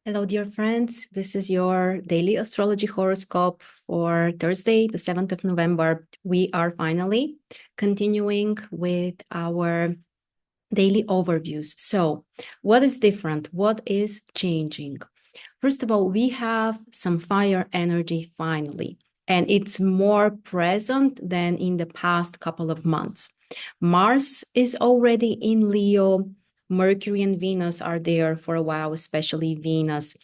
Hello, dear friends. This is your daily astrology horoscope for Thursday, the 7th of November. We are finally continuing with our daily overviews. So, what is different? What is changing? First of all, we have some fire energy finally, and it's more present than in the past couple of months. Mars is already in Leo. Mercury and Venus are there for a while, especially Venus.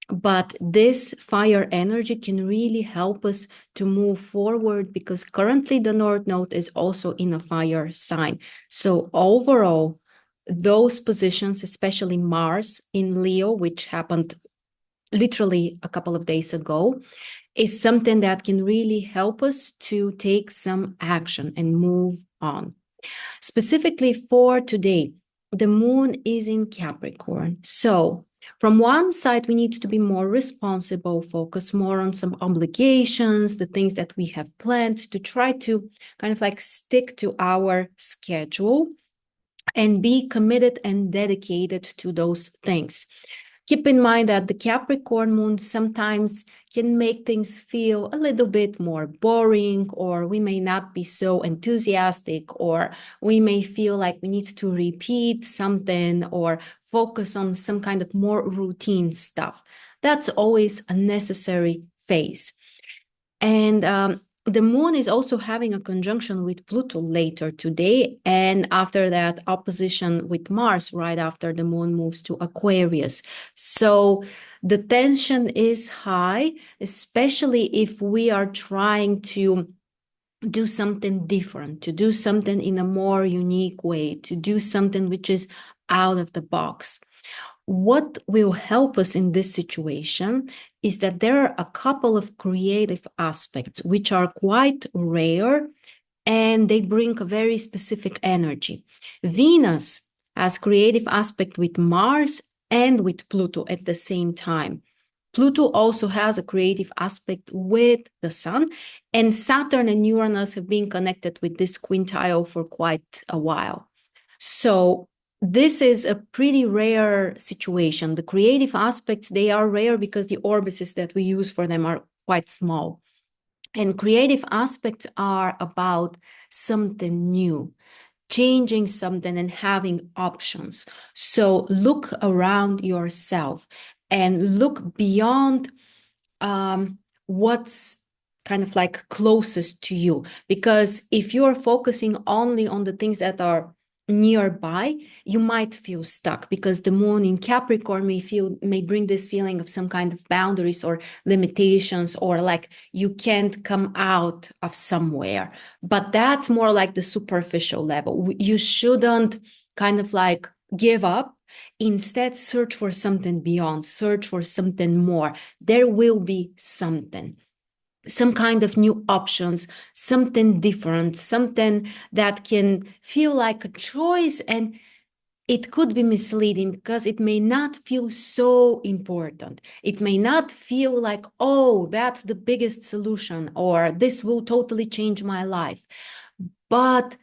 But this fire energy can really help us to move forward because currently the North Node is also in a fire sign. So overall, those positions, especially Mars in Leo, which happened literally a couple of days ago, is something that can really help us to take some action and move on. Specifically for today, the moon is in Capricorn. So from one side, we need to be more responsible, focus more on some obligations, the things that we have planned to try to kind of like stick to our schedule and be committed and dedicated to those things. Keep in mind that the Capricorn moon sometimes can make things feel a little bit more boring, or we may not be so enthusiastic, or we may feel like we need to repeat something or focus on some kind of more routine stuff. That's always a necessary phase. And the moon is also having a conjunction with Pluto later today. And after that, opposition with Mars right after the moon moves to Aquarius. So the tension is high, especially if we are trying to do something different, to do something in a more unique way, to do something which is out of the box. What will help us in this situation is that there are a couple of creative aspects which are quite rare and they bring a very specific energy. Venus has creative aspect with Mars and with Pluto at the same time. Pluto also has a creative aspect with the Sun, and Saturn and Uranus have been connected with this quintile for quite a while. So this is a pretty rare situation. The creative aspects, they are rare because the orbises that we use for them are quite small. And creative aspects are about something new, changing something and having options. So look around yourself and look beyond what's kind of like closest to you. Because if you're focusing only on the things that are nearby, you might feel stuck because the moon in Capricorn may bring this feeling of some kind of boundaries or limitations, or like you can't come out of somewhere. But that's more like the superficial level. You shouldn't kind of like give up. Instead, search for something beyond, search for something more. There will be something, some kind of new options, something different, something that can feel like a choice. And it could be misleading because it may not feel so important. It may not feel like, oh, that's the biggest solution, or this will totally change my life. But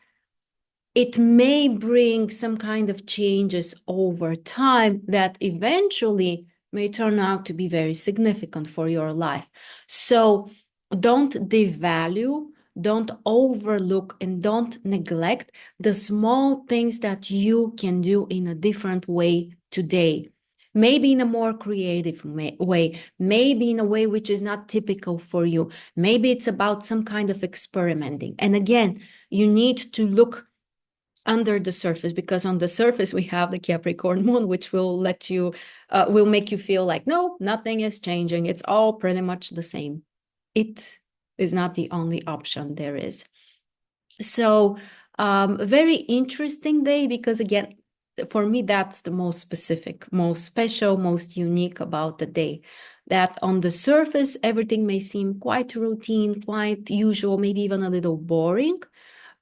it may bring some kind of changes over time that eventually may turn out to be very significant for your life. So don't devalue, don't overlook, and don't neglect the small things that you can do in a different way today. Maybe in a more creative way, maybe in a way which is not typical for you. Maybe it's about some kind of experimenting. And again, you need to look under the surface, because on the surface we have the Capricorn moon, which will will make you feel like, no, nothing is changing, it's all pretty much the same. It is not the only option there is. So very interesting day, because again, for me, that's the most specific, most special, most unique about the day. That on the surface, everything may seem quite routine, quite usual, maybe even a little boring.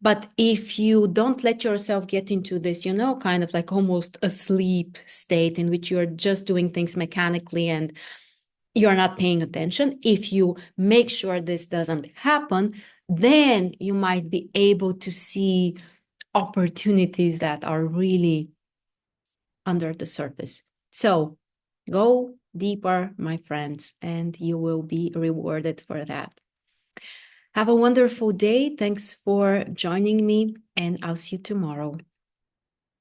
But if you don't let yourself get into this, kind of like almost a sleep state in which you're just doing things mechanically and you're not paying attention, if you make sure this doesn't happen, then you might be able to see opportunities that are really under the surface. So Go deeper, my friends, and you will be rewarded for that. Have a wonderful day. Thanks for joining me, and I'll see you tomorrow.